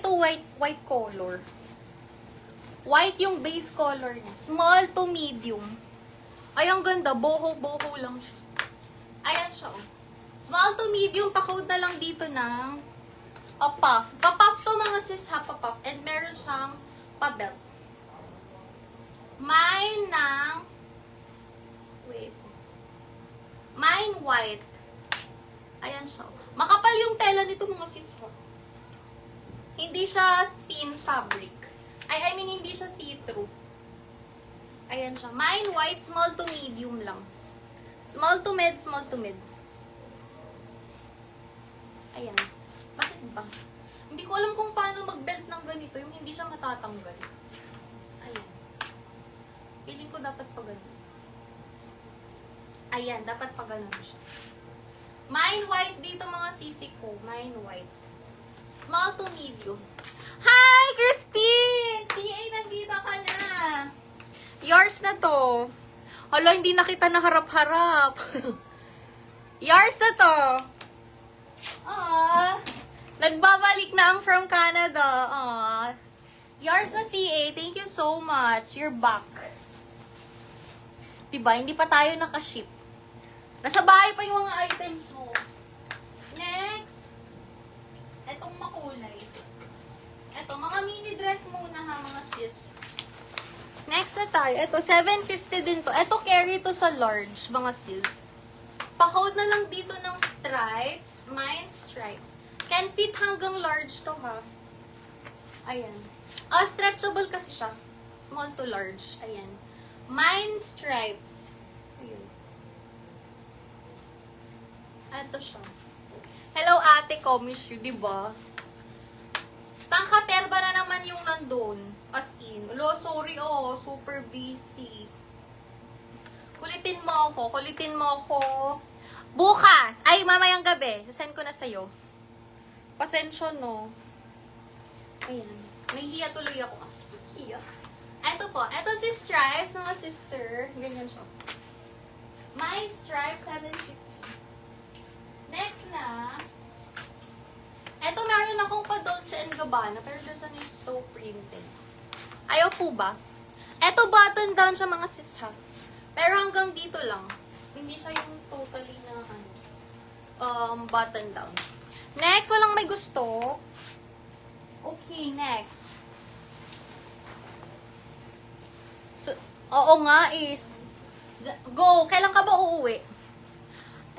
ito white color. White yung base color niya. Small to medium. Ay, ang ganda. Boho-boho lang siya. Ayan siya, oh. Small to medium, pa-code na lang dito ng puff. Pa-puff to mga sis ha, pa-puff. And meron siyang pa-belt. Mine ng, wait. Mine white. Ayan siya. Makapal yung tela nito mga sis ha. Hindi siya thin fabric. I mean, hindi siya see-through. Ayan siya. Mine white, small to medium lang. Small to mid, small to mid. Ayan. Bakit ba? Hindi ko alam kung paano mag-belt ng ganito, yung hindi siya matatanggal. Ayan. Feeling ko dapat pa ganun. Ayan, dapat pa ganun siya. Mine white dito mga sisi ko. Mine white. Small to medium. Hi, Christine! CA, nandito ka na. Yours na to. Hala, hindi na kita naharap-harap. Yours na to. Aww. Nagbabalik na ang from Canada. Aww. Yours na CA. Thank you so much. You're back. Diba? Hindi pa tayo nakaship. Nasa bahay pa yung mga items mo. Next. Etong makulay. Eto, mga mini dress muna ha, mga sis. Next na tayo. Eto, 750 din to. Eto, carry to sa large, mga sis. Pa-code na lang dito ng stripes. Mine stripes. Can fit hanggang large to ha. Ayan. Stretchable kasi siya. Small to large. Ayan. Mine stripes. Ayan. Eto siya. Hello ate ko, miss you, diba? Saan ka, Terba na naman yung nandun? As in. Lo, sorry oh, super busy. Kulitin mo ako, kulitin mo ako. Bukas! Ay, mamayang gabi. Sasend ko na sa'yo. Pasensya, no? Ayan. Nahihiya tuloy ako. Hiya. Eto po. Eto si Stripes, mga sister. Ganyan siya. My Stripes, 750. Next na. Eto, meron akong pa Dolce & Gabbana, pero this one is so printed. Ayaw po ba? Eto, button down siya mga sis ha. Pero hanggang dito lang. Hindi siya yung totally na button down. Next, walang may gusto. Okay, next. So, oo nga is. Go! Kailan ka ba uuwi?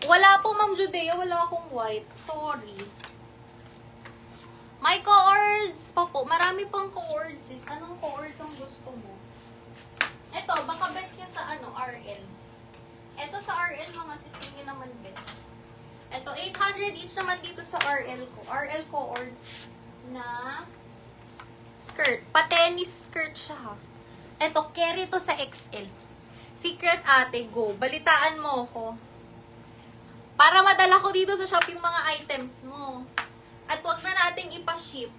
Wala po, Ma'am Judea. Wala akong white. Sorry. May co-ords pa po. Marami pang co-ords, sis. Anong co-ords ang gusto mo? Ito, baka bet nyo sa RL. Ito sa RL, mga sis, hindi naman bet. Ito, 800 each naman dito sa RL ko. RL co-ords na skirt. Pa-tennis skirt siya, ha. Ito, carry to sa XL. Secret ate, go. Balitaan mo ako. Para madala ko dito sa shop yung mga items mo. At wag na nating ipa-ship.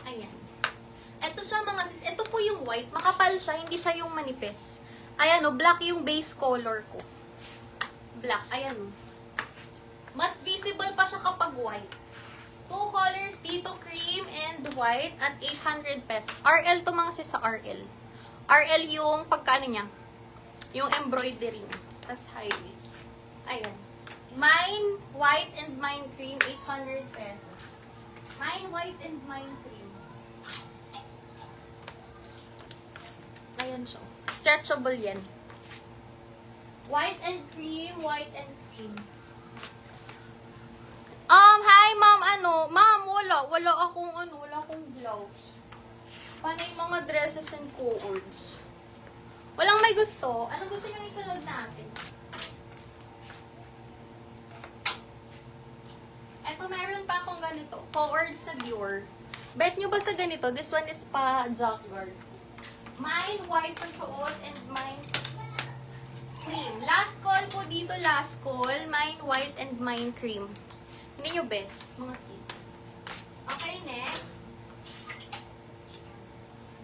Ayan. Ito siya mga sis. Ito po yung white. Makapal siya. Hindi siya yung manipis. Ayan o. Black yung base color ko. Black. Ayan o. Mas visible pa siya kapag white. Two colors dito. Cream and white. At 800 pesos. RL to mga sis sa RL. RL yung pagkaano niya. Yung embroidery niya. Tapos high waist. Ayan. Mine white and mine cream, 800 pesos. Mine white and mine cream. Ayan siya. Stretchable yan. White and cream, white and cream. Hi ma'am, ma'am, wala akong blouse. Paano yung mga dresses and co-ords? Walang may gusto. Anong gusto nyo isunod natin? Eto, meron pa akong ganito. Co-ords na Dior. Bet nyo ba sa ganito? This one is pa jacquard. Mine white sa suot and mine cream. Last call po dito, last call. Mine white and mine cream. Hindi nyo bet, mga sis. Okay, next.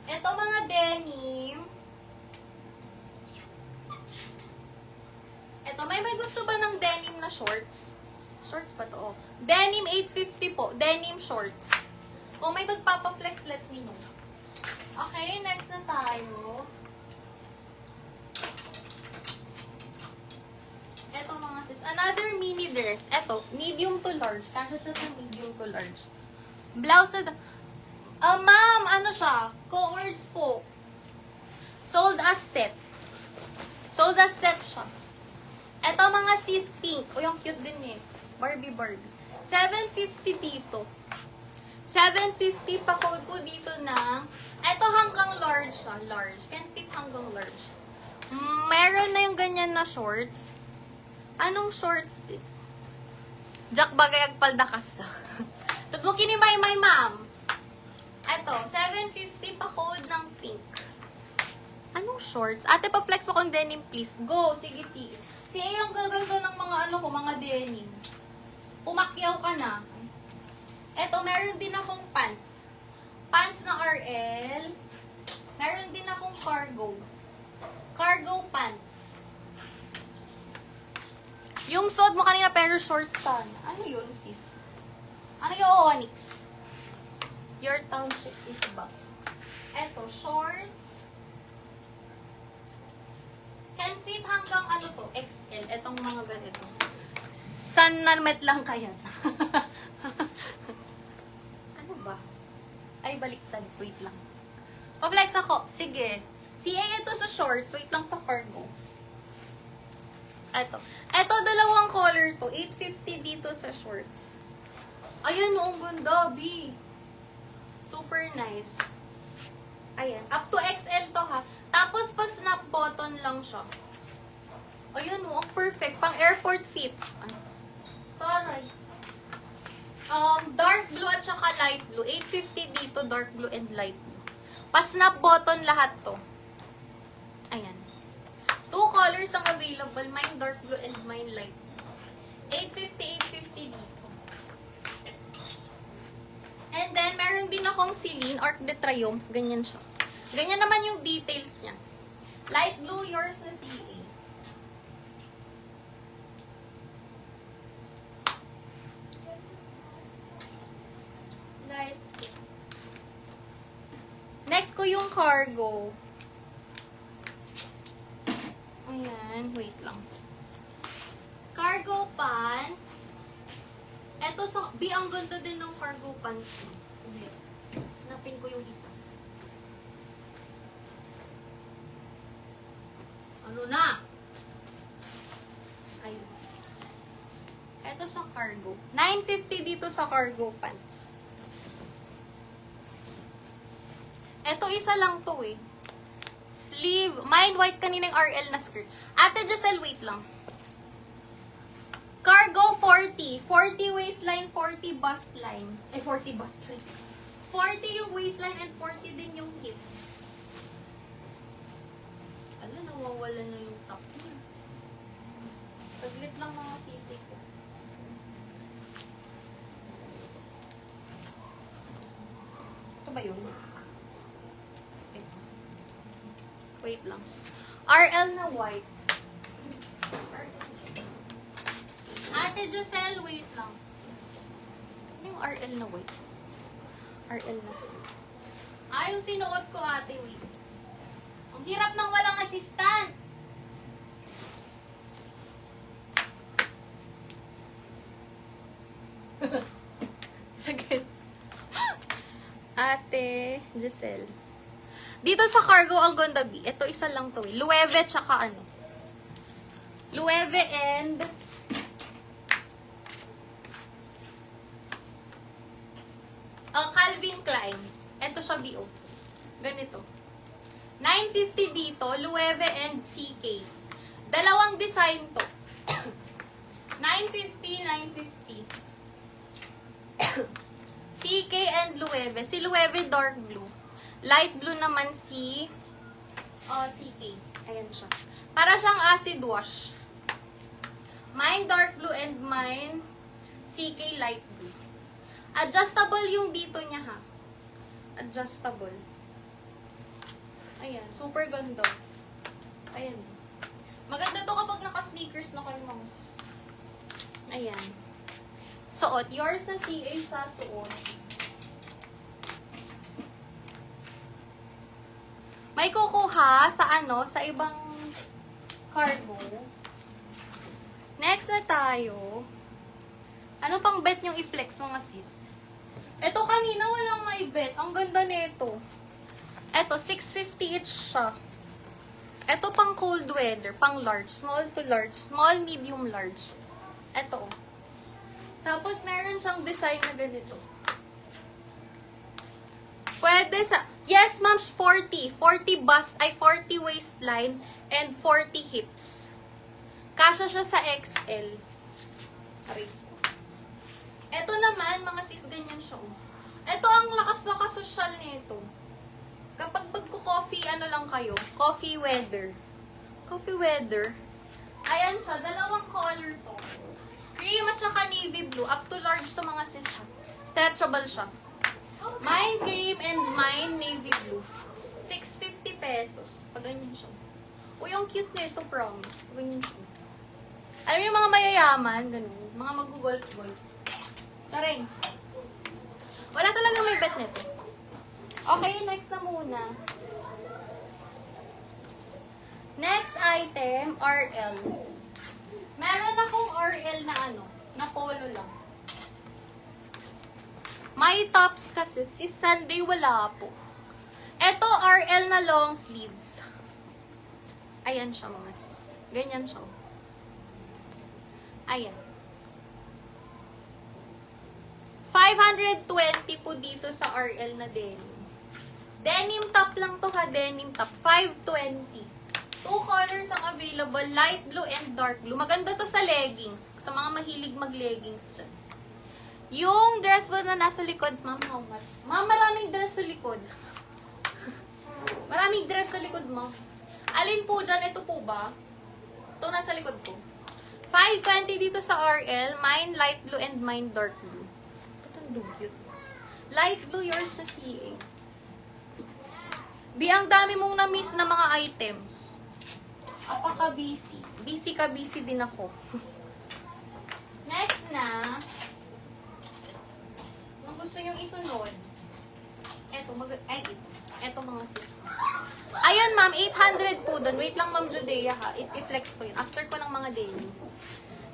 Eto, mga denim. Eto, may gusto ba ng denim na shorts? Shorts pa to, oh. Denim 850 po. Denim shorts. Kung may magpapa-flex, let me know. Okay, next na tayo. Eto mga sis. Another mini dress. Eto, medium to large. Kasha siya sa medium to large. Blouse na... ma'am, ano siya? Co-ords po. Sold as set. Sold as set siya. Eto mga sis pink. O, yung cute din eh. Barbie. 750 dito. 750 pa code po dito ng... Eto hanggang large siya. Large. Can fit hanggang large. Meron na yung ganyan na shorts. Anong shorts sis? Jack bagay agpaldakas na. Tutbukin ni Maymay ma'am. Eto, 750 pa code ng pink. Anong shorts? Ate, pa-flex mo kung denim, please. Go, sige. Si yung gaganda ng mga ano ko, mga denim. Pumakyaw ka na. Eto, meron din akong pants. Pants na RL. Meron din akong cargo. Cargo pants. Yung suot mo kanina pero short sana. Ano yun, sis? Ano yung onyx? Your township is back. Eto, shorts. Can fit hanggang ano to? XL. Etong mga ganito. Sannamet lang kaya. Ano ba? Ay, baliktad. Wait lang. Pa-flex ako. Sige. CA ito sa shorts. Wait lang sa cargo. Ito, dalawang color to. 850 dito sa shorts. Ayan, ang ganda, B. Super nice. Ayan. Up to XL to, ha. Tapos, pa-snap button lang siya. Ayan, ang perfect. Pang airport fits. Taray. Dark blue at saka light blue. 850 dito, dark blue and light blue. Pa-snap button lahat to. Ayan. 2 colors ang available. Mine dark blue and mine light blue. 850 dito. And then, meron din akong Celine Arc de Triomphe. Ganyan siya. Ganyan naman yung details niya. Light blue, yours na CA. Light blue. Next ko yung cargo. Ayan, wait lang. Cargo pants. Eto, ang ganda din ng cargo pants. Sige, hanapin ko yung isa. Ano na? Ayun. Eto sa cargo. 950 dito sa cargo pants. Eto, isa lang to eh. Sleeve. Mine white kaninang RL na skirt. Ate Giselle, wait lang. Cargo 40. 40 waistline, 40 bust line. 40 bust line. 40 yung waistline and 40 din yung hips. Ala, nawawala na yung top niya. Saglit lang mga sisi ko. Ito ba yun? Wait lang. RL na white. Ate Giselle, wait lang. Ano yung RL na white? RL na white. Yung sinuot ko, ate, wait. Ang hirap nang walang assistant. Sagad. Ate Giselle. Dito sa cargo, ang ganda, B. Ito, isa lang to eh. Loewe, tsaka ano. Loewe and... Calvin Klein. Ito siya, B.O. Ganito. 950 dito, Loewe and CK. Dalawang design to. 950. CK and Loewe. Si Loewe dark blue. Light blue naman si CK. Ayan siya. Para siyang acid wash. Mine dark blue and mine CK light blue. Adjustable yung dito niya, ha. Adjustable. Ayan. Super ganda. Ayan. Maganda to kapag naka-sneakers na kayo, mga sus. Ayan. Suot. Yours na CA sa suot. May kukuha sa sa ibang cargo. Next na tayo. Ano pang bet yung i-flex mga sis? Ito kanina walang may bet. Ang ganda nito. Ito, 650 each siya. Ito pang cold weather, pang large. Small to large. Small, medium, large. Ito. Tapos meron siyang design na ganito. Pwede sa... Yes, ma'am, 40. 40 bust, 40 waistline, and 40 hips. Kasya siya sa XL. Aray. Ito naman, mga sis, ganyan siya. Ito ang lakas-lakas social nito. Kapag magko-coffee, lang kayo? Coffee weather. Coffee weather. Ayan siya, dalawang color to. Cream at saka navy blue. Up to large to mga sis, ha. Stretchable siya. Mine cream and mine navy blue. 650 pesos. Pag ganyan siya. Uy, ang cute nito, promise. Pag ganyan siya. Alam mo yung mga mayayaman, ganun. Mga mag-golf-golf. Taring. Wala talaga may bet nito. Okay, next na muna. Next item, RL. Meron akong RL na na polo lang. May tops kasi, si Sunday wala po. Ito, RL na long sleeves. Ayan siya mga sis. Ganyan siya. Ayan. 520 po dito sa RL na denim. Denim top lang to ha, denim top. 520. Two colors ang available, light blue and dark blue. Maganda to sa leggings. Sa mga mahilig mag-leggings dyan. Yung dress ba na nasa likod, ma'am, how much? Ma'am, maraming dress sa likod. Maraming dress sa likod, ma'am. Alin po dyan? Ito po ba? Ito nasa likod ko. 520 dito sa RL. Mine light blue and mine dark blue. Cute. Light blue, yours sa CA. Bi, ang dami mong na-miss na mga items. Apaka-busy. Busy ka, busy din ako. Next na, kung gusto nyong isunod, eto, eto mga sis. Ayun, ma'am, 800 po doon. Wait lang, ma'am Judea, ha. I-flex ko yun. After ko ng mga daily.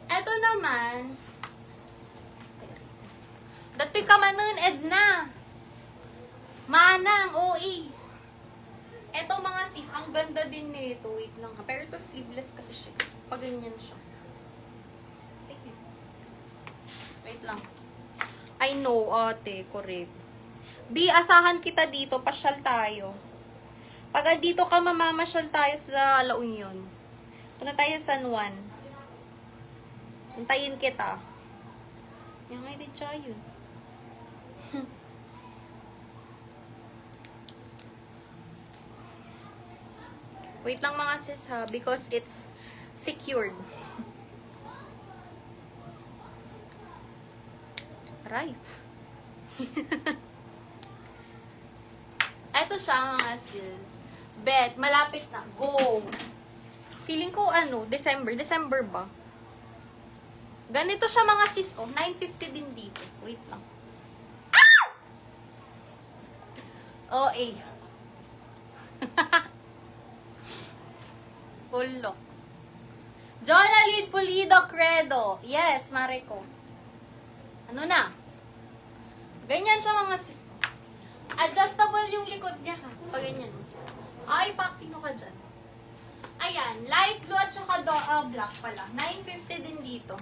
Eto naman, dato'y ka manon, Edna. Manang, OE. Eto mga sis, ang ganda din nito. Wait lang ha. Pero ito sleeveless kasi siya. Pag ganyan siya. Wait lang. I know, ate. Correct. B, asahan kita dito. Pasyal tayo. Pag dito ka, mamamasyal tayo sa La Union. Punta tayo sa San Juan. Puntayin kita. Yan nga din siya yun. Wait lang mga sis ha, because it's secured. Aray. Eto siya mga sis. Bet, malapit na. Go! Feeling ko December ba? Ganito siya mga sis, 950 din dito. Wait lang. Ah! OA. Pulo. Jonaline Pulido Credo. Yes, Mariko. Ano na? Ganyan siya mga sis. Adjustable yung likod niya ha. Pag ganyan. Ay, paksino ka dyan. Ayan, light blue at saka black pala. 950 din dito.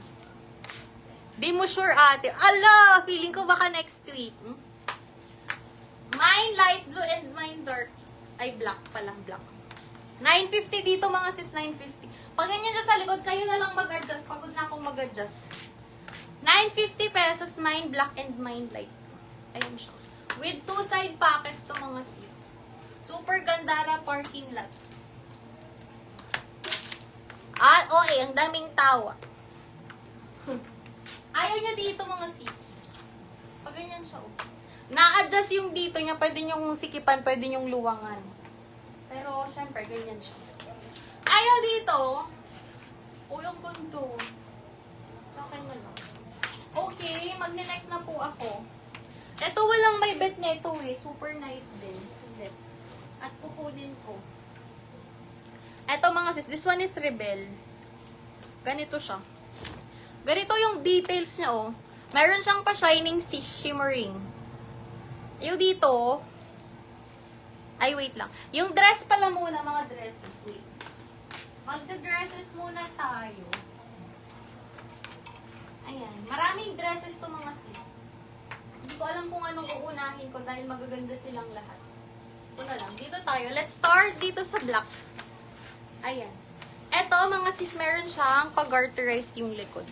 Di mo sure ate. Ala, feeling ko baka next week. Mine light blue and mine dark. Ay, black pala, black. 950 dito mga sis, 950. Pag ganyan dyan sa likod, kayo na lang mag-adjust. Pagod na akong mag-adjust. 950 pesos, mine black and mine light. Ayan siya. With 2 side pockets to mga sis. Super gandara parking lot. Ang daming tawa. Ayaw niya dito mga sis. Pag ganyan siya. Na-adjust yung dito niya, pwede yung sikipan, pwede yung luwangan. Pero, syempre, ganyan siya. Ayaw dito. Ang gundo. Sa akin mo lang. Okay, magne-next na po ako. Ito, walang may bet nito eh. Super nice din. Bet. At kukunin ko. Eto mga sis, this one is Rebel. Ganito siya. Ganito yung details niya, oh. Meron siyang pa-shining shimmering. Yung dito, ay, wait lang. Yung dress pala muna, mga dresses. Wait. Magda-dresses muna tayo. Ayan. Maraming dresses to mga sis. Hindi ko alam kung anong uunahin ko dahil magaganda silang lahat. Ito na lang. Dito tayo. Let's start dito sa black. Ayan. Eto, mga sis, meron siyang pag-garterize yung likod.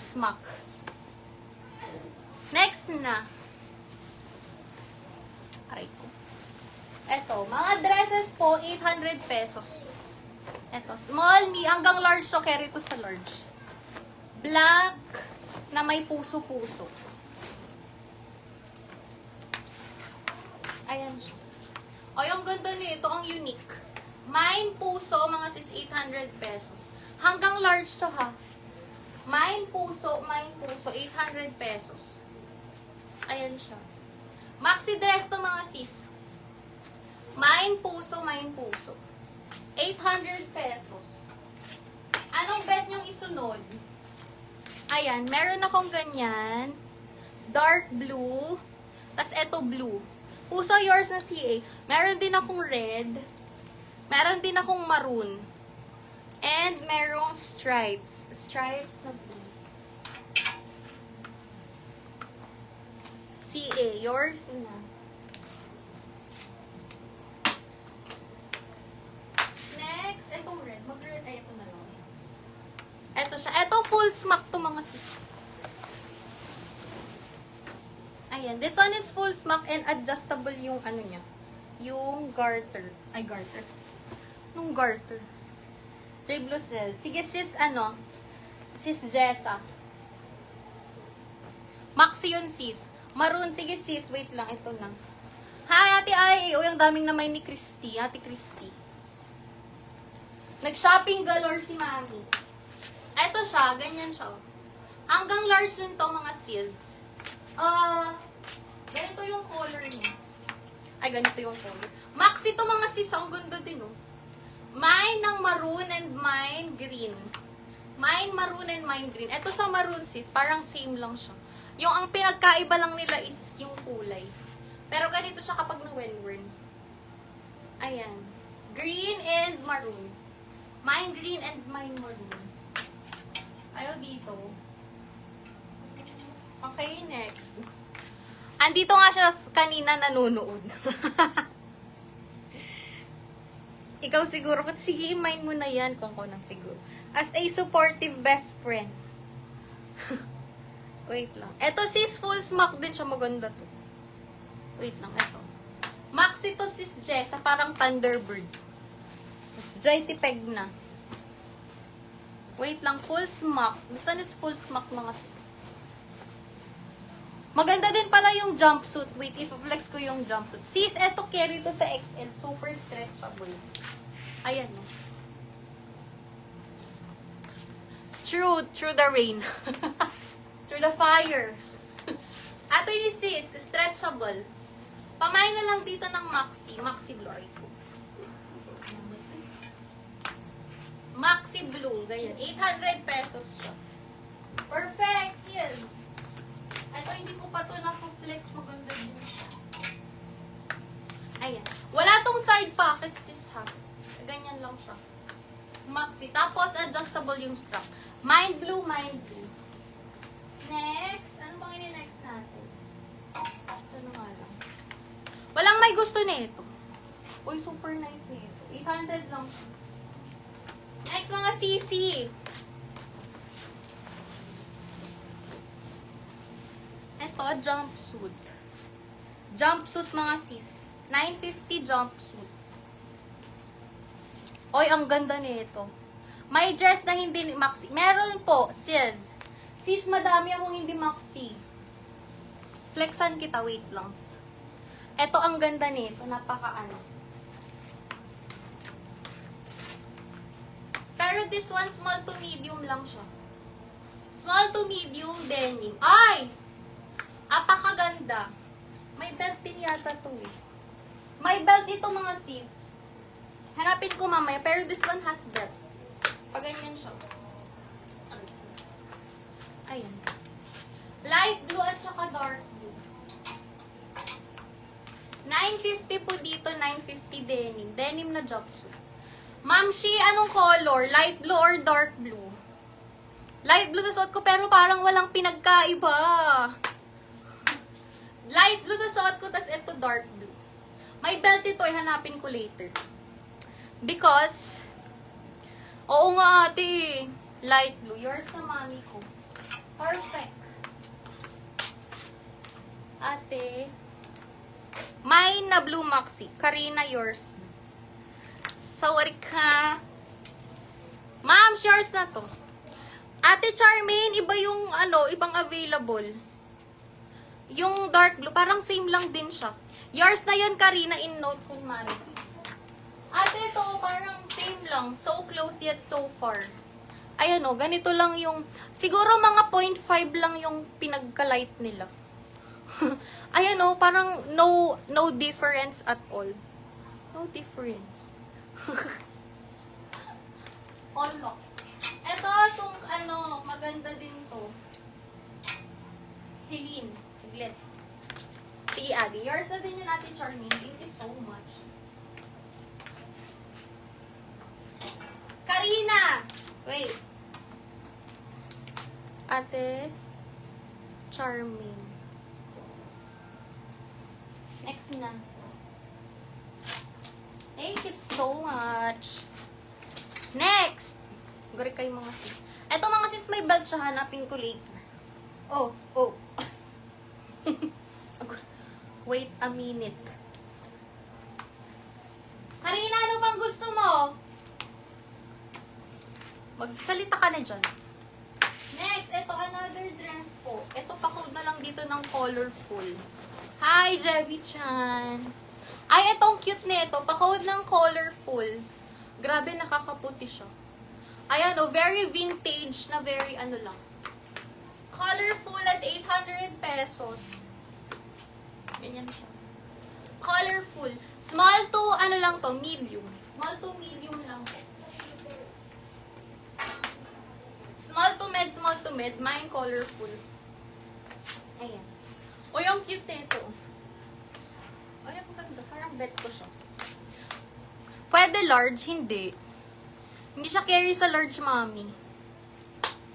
Smack. Next na. Aray ko. Eto, mga dresses po, 800 pesos. Eto, small, me, hanggang large to, carry to sa large. Black, na may puso-puso. Ayan siya. O, yung ganda nito, ang unique. Mine puso, mga sis, 800 pesos. Hanggang large to, ha. Mine puso, 800 pesos. Ayan siya. Maxi dress to, mga sis. Mine puso, 800 pesos. Anong bet nyong isunod? Ayan, meron akong ganyan. Dark blue. Tas eto blue. Puso yours na CA. Meron din akong red. Meron din akong maroon. And merong stripes. Stripes na blue. CA, yours na. Next, etong red. Mag-red, ay, ito na lang. Ito siya. Ito, full smack to mga sis. Ayan. This one is full smack and adjustable yung ano niya. Yung garter. Ay, garter. Nung garter. J. Blue says. Sige, sis, ano? Sis Jessa. Maxi yun, sis. Maroon. Sige, sis. Wait lang. Ito lang. Hi, Ate Ai. O, yung daming naman ni Christy. Ate Christy. Nag-shopping galore si Mami. Ito siya. Ganyan siya. Hanggang large din to, mga sis. Ganito yung color niya. Ay, ganito yung color. Maxi to, mga sis. Ang ganda din, oh. Mine ng maroon and mine green. Mine maroon and mine green. Ito sa maroon, sis. Parang same lang siya. Yung ang pinagkaiba lang nila is yung kulay. Pero ganito siya kapag na-well-worn. Ayan. Green and maroon. Mine green and mine maroon. Ayaw dito. Okay, next. Andito nga siya kanina nanonood. Ikaw siguro, sige, i-mind mo na yan kung kunang siguro. As a supportive best friend. Wait lang. Eto sis, full smack din siya. Maganda to. Wait lang, eto. Maxi to sis Jessa, parang Thunderbird. Joy tipeg na. Wait lang, full smack. This one is full smack, mga sis. Maganda din pala yung jumpsuit. Wait, i-flex ko yung jumpsuit. Sis, eto carry to sa XL. Super stretchable. Ayan. Through the rain. Through the fire. Ato ni sis, stretchable. Pamain na lang dito ng Maxi. Maxi Blue. Maxi Blue. Ganyan. 800 pesos siya. Perfect, sis. Ito, hindi ko pa to na-flex. Maganda din siya. Ayan. Wala tong side pocket, sis, ha. Ganyan lang siya. Maxi. Tapos, adjustable yung strap. Mind blue, mind blue. Next. Ano bang ini-next natin? Ito na nga lang. Walang may gusto nito. Uy, super nice nito. 800 lang siya. Next, mga sisi. Ito, jumpsuit. Jumpsuit, mga sis. 950 jumpsuit. Oy, ang ganda nito. May dress na hindi maxi. Meron po, sis. Sis, madami akong hindi maxi. Flexan kita, wait lang. Ito, ang ganda nito. Napaka-ano. Pero this one, small to medium lang siya. Small to medium denim. Ay! Apakaganda. May belt din yata to eh. May belt ito mga sis. Hanapin ko mamaya, pero this one has belt. Pag ganyan siya. Ayan. Light blue at saka dark blue. 950 po dito, 950 denim. Denim na jumpsuit. Ma'am Shi, anong color? Light blue or dark blue? Light blue sa suot ko pero parang walang pinagkaiba. Light blue sa suot ko, tas ito dark blue. May belt ito, hanapin ko later. Because, oo nga ate, light blue. Yours na mami ko. Perfect. Ate, mine na blue maxi. Karina, yours. Sorry ka. Ma'am, yours na to. Ate Charmaine, iba yung ibang available. Yung dark blue, parang same lang din siya. Yours na yun, Karina, in note kung mari. Ate, ito, parang same lang. So close yet so far. Ayan o, ganito lang yung, siguro mga 0.5 lang yung pinagka-light nila. Ayan o, parang no difference at all. No difference. All lock. Ito, itong maganda din to. Celine. Siglit. Sige, Adi. Yours na din yun natin, Charmaine. Thank you so much. Karina! Wait. Ate Charmaine. Next na. Thank you so much. Next! Gari kayo mga sis. Eto mga sis, may belt siya. Hanapin ko later. Oh. Wait a minute. Karina, ano pang gusto mo? Magsalita ka na dyan. Next, ito another dress po. Ito pa-code na lang dito ng colorful. Hi, Jevi-chan. Ay, itong cute nito. Pa-code ng colorful. Grabe, nakakaputi siya. Ayan o, very vintage na very lang. Colorful at 800 pesos. Ganyan siya. Colorful. Small to, lang to, medium. Small to medium lang po. Small to med. Mine colorful. Ayan. O, yung cute nito. Ay, ang ganda. Parang bet ko siya. Pwede large, hindi. Hindi siya carry sa large, mami.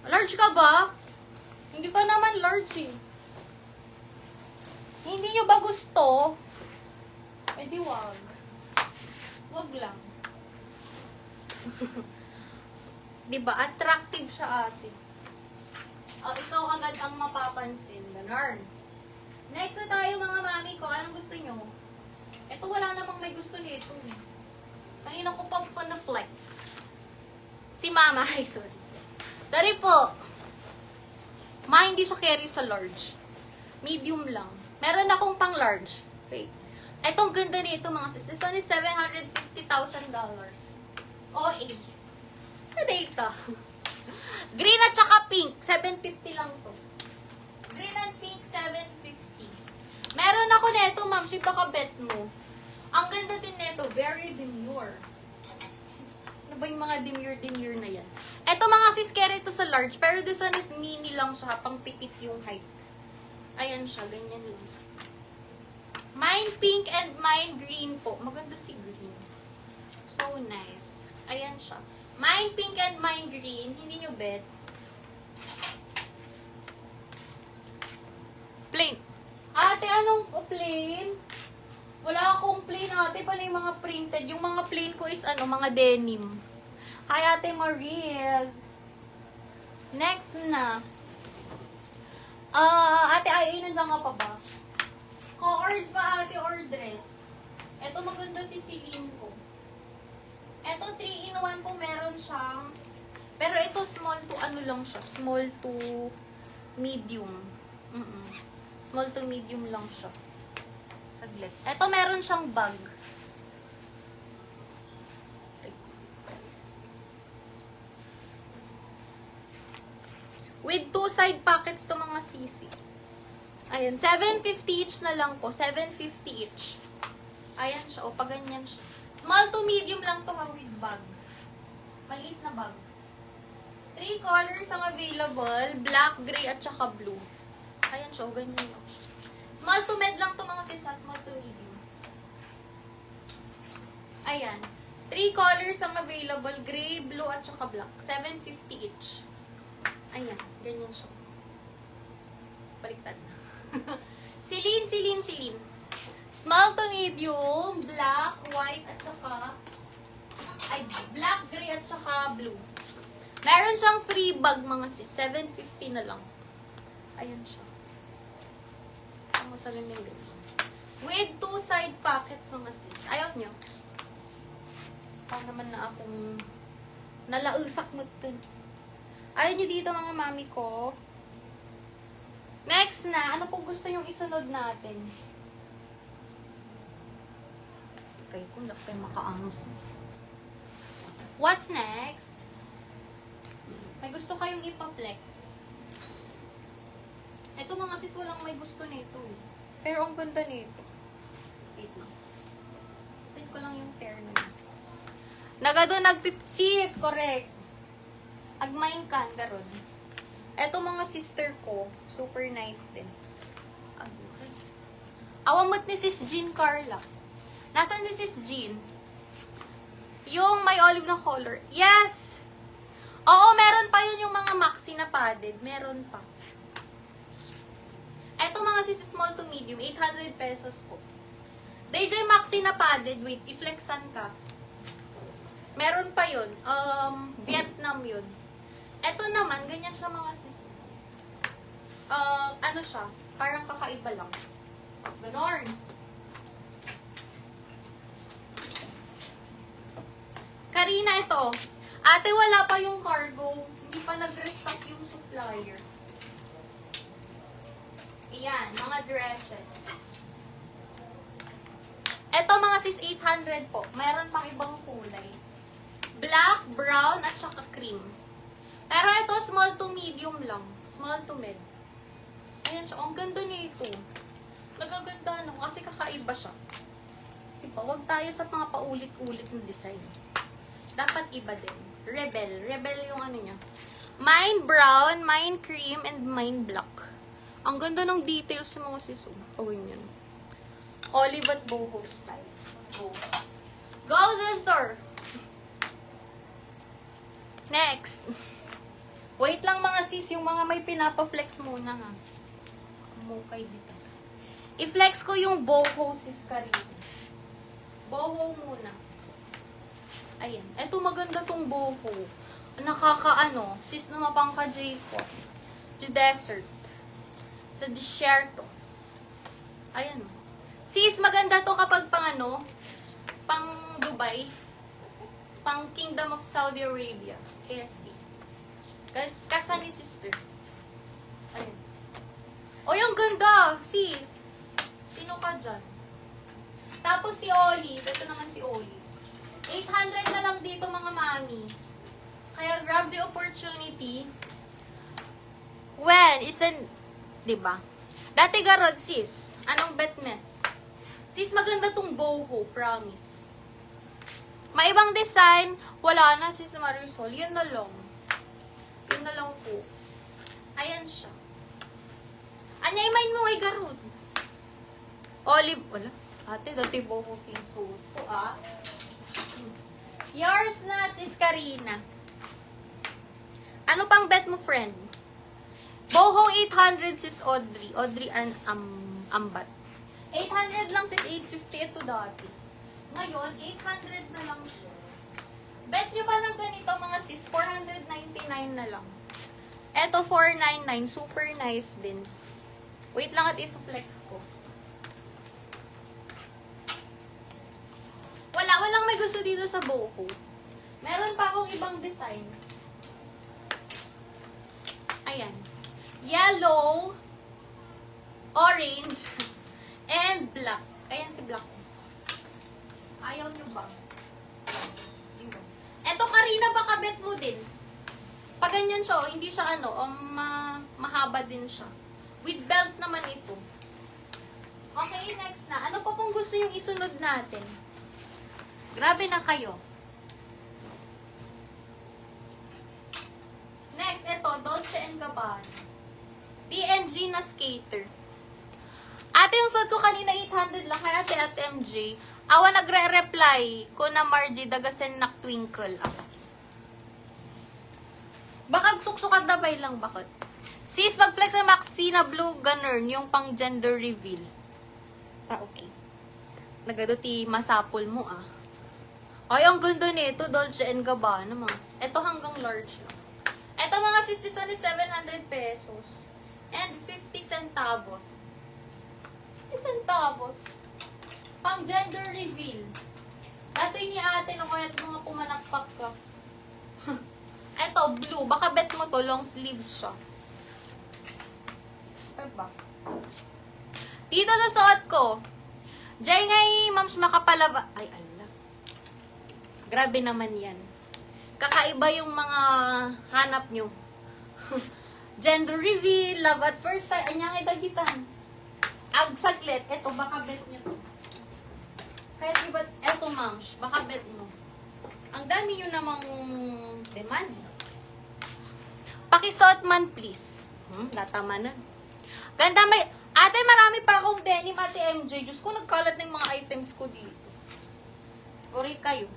Large ka ba? Hindi ka naman large eh. Hindi nyo ba gusto? Eh di wag. Wag lang. Diba? Attractive siya ate. O, ikaw agad ang mapapansin. Ganon. Next na tayo mga mami ko. Anong gusto nyo? Ito wala namang may gusto nito. Kanina ko pa na flex. Si mama. Ay, sorry. Sorry po. Hindi siya carry sa large. Medium lang. Meron akong pang large. Wait. Etong ganda nito mga sis. This one is $750,000. OA. Na data. Green at saka pink. $750 lang to. Green and pink, $750. Meron ako neto, ma'am. Siya baka bet mo. Ang ganda din neto. Very demure. Ano ba yung mga demure na yan? Eto mga sis, carry ito sa large. Pero this one is mini lang siya. Pang pitit yung height. Ayan siya. Ganyan lang. Mine pink and mine green po. Maganda si green. So nice. Ayan siya. Mine pink and mine green. Hindi nyo bet. Plain. Ate, anong plain? Wala akong plain, ate. Paano yung mga printed? Yung mga plain ko is mga denim. Hi, Ate Mariz. Next na. Ate, nandiyan ka pa ba? Co-ors ba, ate, or dress? Ito maganda si Celine ko. Ito 3-in-1 po, meron siyang. Pero ito small to lang siya. Small to medium. Small to medium lang siya. Saglit. Ito meron siyang bag. With 2 side pockets to mga sisi. Ayan, $750 each na lang po. $750 each. Ayan siya. O, pag ganyan siya. Small to medium lang to ha, with bag. Maliit na bag. 3 colors ang available. Black, gray, at saka blue. Ayan siya. O, ganyan lang siya. Small to med lang to mga sis ha. Small to medium. Ayan. 3 colors ang available. Gray, blue, at saka black. 750 each. Ayan. Ganyan siya. Baliktad na. Silin, silin, silin. Small to medium. Black, white, at saka black, gray, at saka blue. Meron siyang free bag mga sis. 750 na lang. Ayan siya. Ang masalang yung ganyan. With 2 side pockets mga sis. Ayaw niyo. Parang naman na akong nalausak mo ito. Ayaw niyo dito mga mami ko. Next na. Ano po gusto yung isunod natin? Okay, kung lang kayo makaangus. What's next? May gusto kayong ipa-flex. Ito mga sis, walang may gusto nito. Pero ang ganda nito. Wait lang. Wait ko lang yung pair na yun. Nagado sis, correct. Agmain kan, garon. Ito mga sister ko, super nice din. Awamot ni sis Jean Carla. Nasaan si sis Jean? Yung may olive na color. Yes! Oo, meron pa yun yung mga maxi na padded. Meron pa. Eto mga sis, small to medium. 800 pesos po. DJ maxi na padded. Wait, i-flexan ka. Meron pa yun. Vietnam yun. Eto naman, ganyan siya mga sis. Ano siya? Parang kakaiba lang. Ganon. Karina, ito. Ate, wala pa yung cargo. Hindi pa nag-restock yung supplier. Ayan, mga dresses. Ito mga sis, 800 po. Mayroon pang ibang kulay. Black, brown, at saka cream. Pero ito, small to medium lang. Small to mid. Ayan siya. Ang ganda niya ito. Nagaganda, no? Kasi kakaiba siya. Diba? Huwag tayo sa mga paulit-ulit na design. Dapat iba din. Rebel. Rebel yung ano niya. Mine brown, mine cream, and mine black. Ang ganda ng details sa mga siso. Gawin yun. Olive at boho style. Go. Go, sister! Next. Wait lang mga sis, yung mga may pinapa-flex muna ha. Mukay dito. I-flex ko yung boho sis Karina. Boho muna. Ayan. Eto maganda tong boho. Nakakaano, sis na mapangka Jacob. The desert. Sa desierto. Ayan. Sis, maganda to kapag pang ano, pang Dubai. Pang Kingdom of Saudi Arabia. KSA. Kasa ni sister. Ayan. O, yung ganda, sis. Sino ka dyan? Tapos si Oli. Ito naman si Oli. 800 na lang dito mga mami. Kaya grab the opportunity. When isn't, diba? Dati garod sis. Anong bet mess? Sis, maganda tong boho, promise. May ibang design, wala na sis Marisol. Yun na lang. Yun na lang po. Ayan siya. Anyay main mo ay garod. Olive, wala. Ate, dati boho pinsuot ko ah. Yours na, sis Karina. Ano pang bet mo, friend? Boho 800, sis Audrey. Audrey Ambat. 800 lang, sis 850 ito dati. Ngayon, 800 na lang siya. Bet nyo ba ng ganito, mga sis? 499 na lang. Eto, 499. Super nice din. Wait lang at i-flex ko. Walang may gusto dito sa boho. Meron pa akong ibang design. Ayan. Yellow, orange, and black. Ayan si black. Ayaw nyo ba? Eto, Karina, baka bet mo din. Pag ganyan siya, hindi siya mahaba din siya. With belt naman ito. Okay, next na. Ano pa pong gusto yung isunod natin? Grabe na kayo. Next, ito, Dolce & Gabbana. DNG na skater. Ate, yung suot ko kanina 800 lang. Kaya ate MJ, awa nagre-reply ko na Margie Dagasen nak twinkle. Baka suksukad dabay lang, bakit? Sis, mag-flex ang maxi na blue ganun, yung pang gender reveal. Okay. Nagaduti, masapol mo Ay, ang ganda nito, Dolce & Gabbana, mga sis. Ito hanggang large lang. Ito mga sis, this one is 700 pesos. And 50 centavos. 50 centavos. Pang gender reveal. Dato ni ate na kaya mga pumanakpak ka. Ito, blue. Baka bet mo to, long sleeves siya. Ba? Dito sa suot ko, Jay ngay, mams makapalaba. Ay, ala. Grabe naman yan. Kakaiba yung mga hanap nyo. Gender reveal, love at first sight. Anyang idagitan. Ag saglit. Eto, baka bet nyo to. Kaya diba, eto mams, baka bet mo. Ang dami nyo namang demand. Pakisuot man, please. Natama na. Ganda, may... Ate, marami pa akong denim, ate MJ. Diyos ko, nagkalat ng mga items ko dito. Sorry kayo.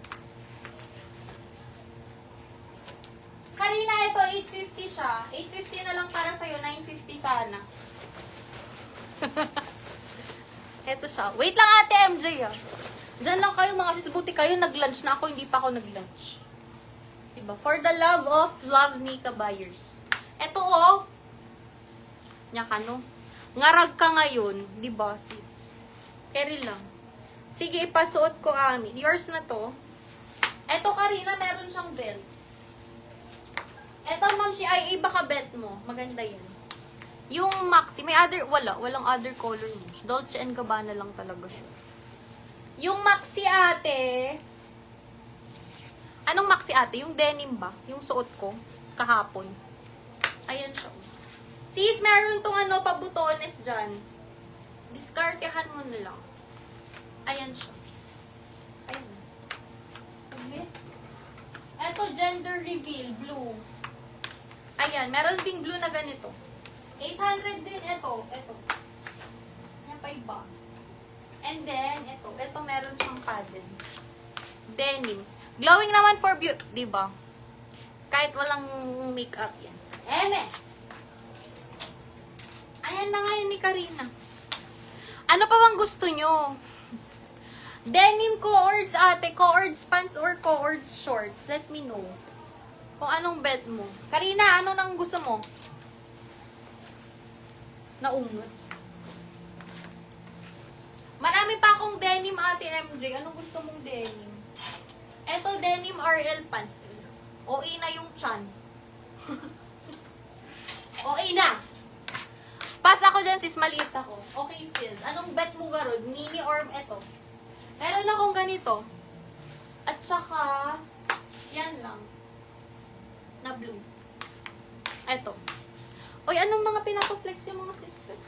Karina, ito, 850 siya. 850 na lang para sa'yo, 950 sana. Ito siya. Wait lang, ate MJ, Diyan lang kayo, mga sis. Buti kayo, nag-lunch na ako. Hindi pa ako nag-lunch. Diba? For the love of Love Mika buyers. Ito, Nyakano. Ngarag ka ngayon, di ba, sis? Carry lang. Sige, ipasuot ko, Ami. Yours na to. Eto, Karina, meron siyang belt. Eto, ma'am, si IA, baka belt mo. Maganda yan. Yung maxi, may other, walang other color mo. Dolce & Gabbana lang talaga siya. Yung maxi, ate. Anong maxi, ate? Yung denim ba? Yung suot ko, kahapon. Ayan siya. Sis, meron tong pabutones dyan. Diskartehan mo na lang. Ayan siya. Ayan. Sige. Eto, gender reveal, blue. Ayan, meron ding blue na ganito. 800 din, eto. Yan pa iba. And then, eto meron siyang padded. Denim. Glowing naman for beauty, diba? Kahit walang makeup yan. Eme! Ayan na ngayon ni Karina. Ano pa bang gusto nyo? Denim co-ords, ate. Co-ords pants or co-ords shorts. Let me know. Kung anong bet mo. Karina, ano nang gusto mo? Naunod. Marami pa akong denim, ate MJ. Anong gusto mong denim? Eto, denim RL pants. OA na yung chan. OA na. Pas ako dyan, sis, maliit ako. Okay, sis. Anong bet mo garod? Mini or eto? Meron akong ganito. At saka, yan lang. Na blue. Eto. Uy, anong mga pinapaflex yung mga sister?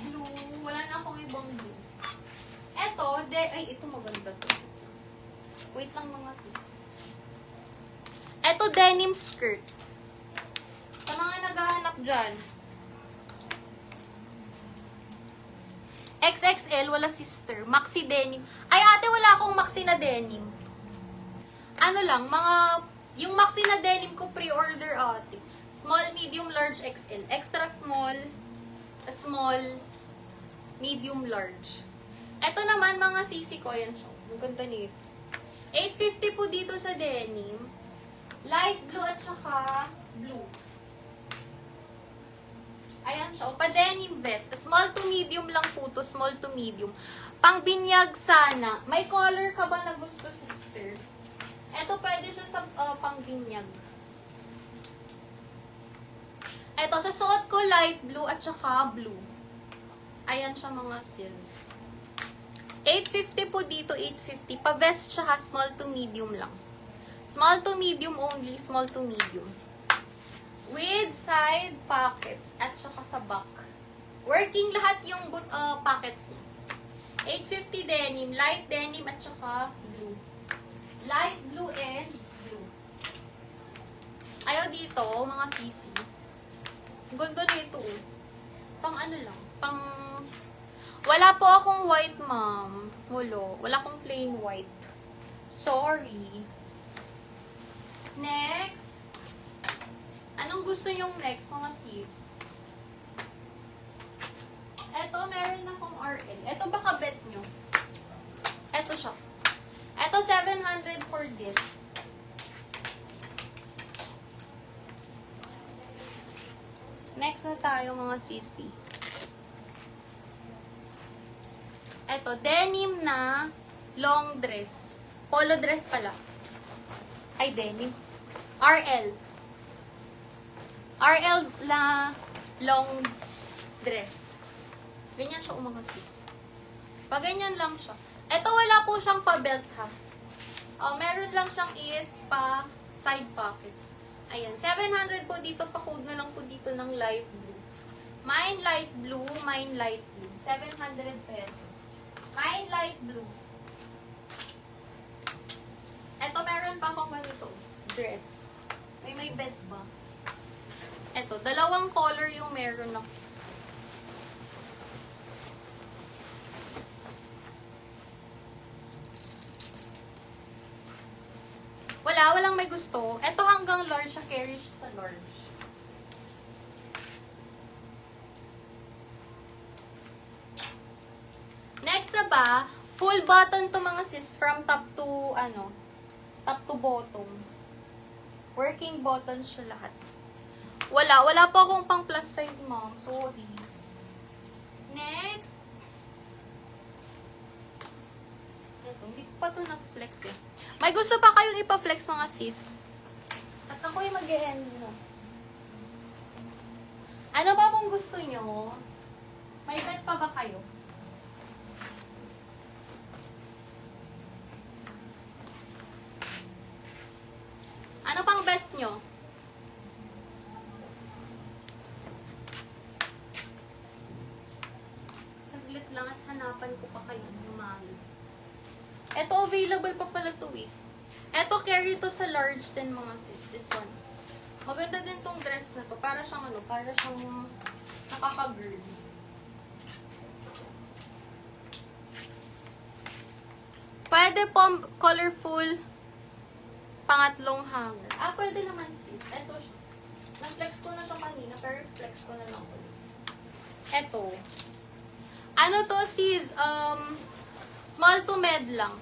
Blue. Wala na akong ibang blue. Eto, ay, ito maganda to. Wait lang mga sis. Eto, denim skirt. Sa mga naghahanap dyan. XXL, wala sister. Maxi denim. Ay, ate, wala akong maxi na denim. Ano lang, yung maxi na denim ko pre-order, ate. Small, medium, large, XL. Extra small, medium, large. Ito naman, mga sisi ko. Ayan siya. Ang ganda nito. 850 po dito sa denim. Light blue at saka blue. Ayan siya. O, pa-denim vest. Small to medium lang po to. Small to medium. Pang-binyag sana. May color ka ba na gusto, sister? Ito, pwede siya sa pang-binyag. Ito, sa suot ko, light blue at saka blue. Ayan siya, mga sis. 850 po dito, 850. Pa-vest siya ha, small to medium lang. Small to medium only, small to medium. With side pockets at saka sa back. Working lahat yung pockets niya. 850 denim, light denim at saka blue. Light blue and blue. Ayaw dito, mga sisi. Ganda na ito, oh. Pang ano lang, pang... Wala po akong white, ma'am. Wala akong plain white. Sorry. Next. Anong gusto nyong next, mga sis? Eto, meron akong RL. Eto baka bet nyo. Eto siya. Eto, 700 for this. Next na tayo, mga sisi. Eto, denim na long dress. Polo dress pala. Ay, denim. RL. RL na long dress. Ganyan siya, mga sis. Pag ganyan lang siya. Ito, wala po siyang pa-belt, ha. Meron lang siyang is pa side pockets. Ayan. 700 po dito. Pa-code na lang po dito ng light blue. Mine light blue. Mine light blue. 700 pesos. Mine light blue. Ito, meron pa akong ganito. Dress. May belt ba? Ito, dalawang color yung meron ako. Walang may gusto. Ito hanggang large siya, carry siya sa large. Next na ba, full button to mga sis, from top to, top to bottom. Working button siya lahat. Wala po akong pang plus size, ma'am. Sorry. Next. Ito, hindi ko pa ito na-flex eh. May gusto pa kayong ipa-flex, mga sis? At ako'y mag-e-end mo. Ano ba kung gusto nyo? May bet pa ba kayo? Ano pang best nyo? Saglit lang at hanapan ko pa kayo ng mami. Ito, available pa pala to eh. Ito, carry to sa large din, mga sis. This one. Maganda din tong dress na to. Para siyang para siyang nakaka-girl. Pwede po colorful pangatlong hanger. Pwede naman sis. Ito siya. Na-flex ko na siya kanina, pero flex ko na lang ulit. Ito. Ano to sis? Small to med lang.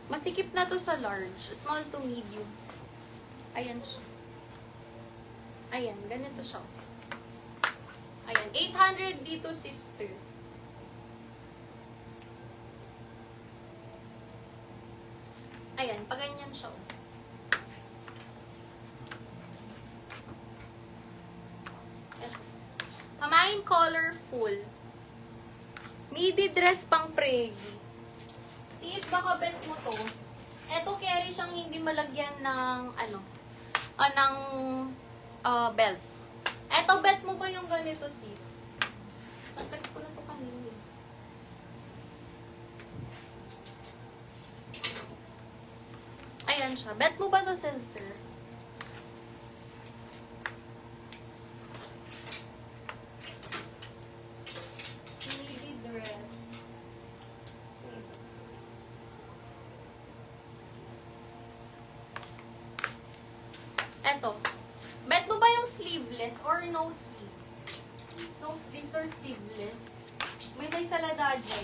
Masikip na to sa large. Small to medium. Ayan siya. Ayan, ganito siya. Ayan, 800 dito, sister. Ayan, pag ganyan siya. Pamain colorful. Midi dress pang pregi. Sis, baka bet mo to. Eto, carry siyang hindi malagyan ng, ng belt. Eto, bet mo ba yung ganito, sis? Pag-flex ko na to kanina. Ayan siya. Bet mo ba to, sister? Midi dress. Eto. Bet mo ba yung sleeveless or no sleeves? No sleeves or sleeveless? May saladadya.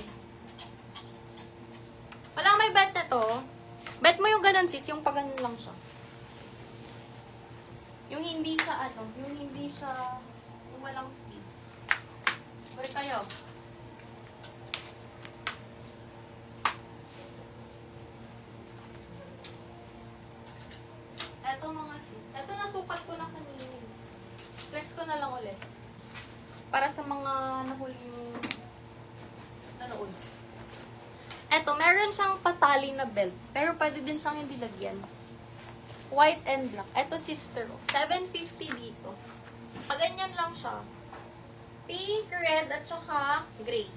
Walang may bet na to. Bet mo yung ganun, sis. Yung pag ganun lang siya. Yung hindi siya, yung walang sleeves. Balik kayo. Eto, mga sis. Eto, nasukat ko na kanina. Flex ko na lang ulit. Para sa mga nahuling nanood. Eto, meron siyang patali na belt. Pero pwede din siyang hindi lagyan. White and black. Eto, sister. 750 dito. Pag ganyan lang siya. Pink, red, at saka gray.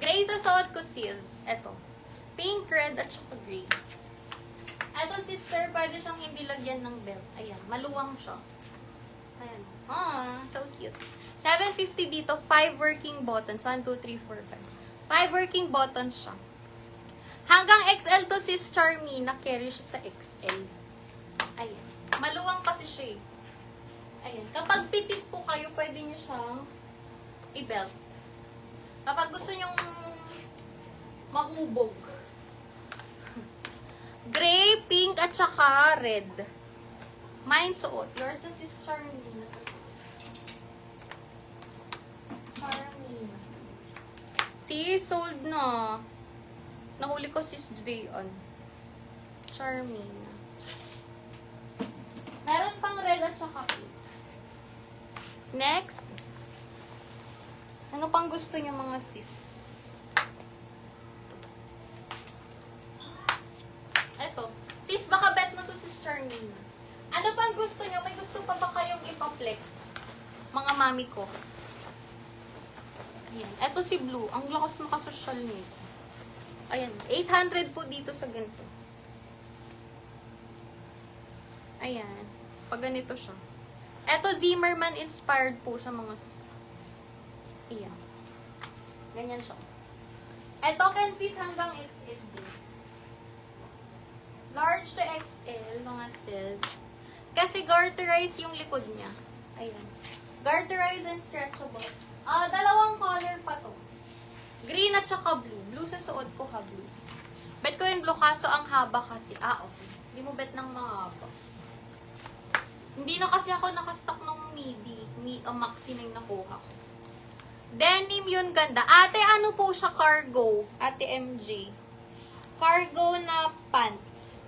Gray sa suot ko, sis. Eto. Pink, red, at saka gray. Eto, sister, pwede siyang hindi lagyan ng belt. Ayan, maluwang siya. Ayan. Ah, so cute. 750 dito, 5 working buttons. 1, 2, 3, 4, 5. 5 working buttons siya. Hanggang XL to, sis Charmy. Na-carry siya sa XL. Ayan. Maluwang kasi siya eh. Ayan. Kapag pitit po kayo, pwede nyo siyang i-belt. Kapag gusto nyong mahubog. Gray, pink, at saka red. Mine suot. Yours na sis Charmina. Charmina. See, sold na. Nahuli ko sis Dayon. Charmina. Meron pang red at saka pink. Next. Ano pang gusto niyo mga sis? Eto. Sis, baka bet mo to sis Charmina. Ano pang gusto niyo? May gusto pa ba kayong ipa-flex? Mga mami ko. Ayan. Eto si Blue. Ang lakas makasosyal nito. Ayan. 800 po dito sa ganito. Ayan. Pag ganito siya. Eto Zimmerman inspired po siya mga sis. Ayan. Ganyan siya. Eto can fit hanggang XL din. Large to XL, mga sis. Kasi garterize yung likod niya. Ayan. Garterize and stretchable. Dalawang color pa to. Green at saka blue. Blue sa suot ko ha, blue. Bet ko yung blue kaso ang haba kasi. Okay. Hindi mo bet ng mahaba. Hindi na kasi ako nakastock ng midi. Maxi na yung nakuha ko. Denim yun ganda. Ate, ano po siya cargo? Ate MJ. Cargo na pants.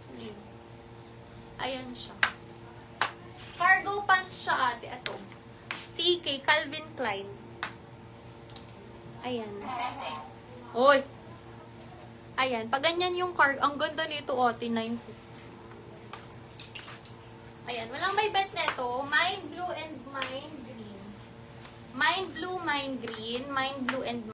Sorry. Ayan siya. Cargo pants siya, ate. Ito. CK, Calvin Klein. Ayan. Oy! Ayan. Pag ganyan yung cargo, ang ganda nito, ate, 950. Ayan. Walang may bet neto. Mine blue and mine green. Mine blue, mine green. Mine blue and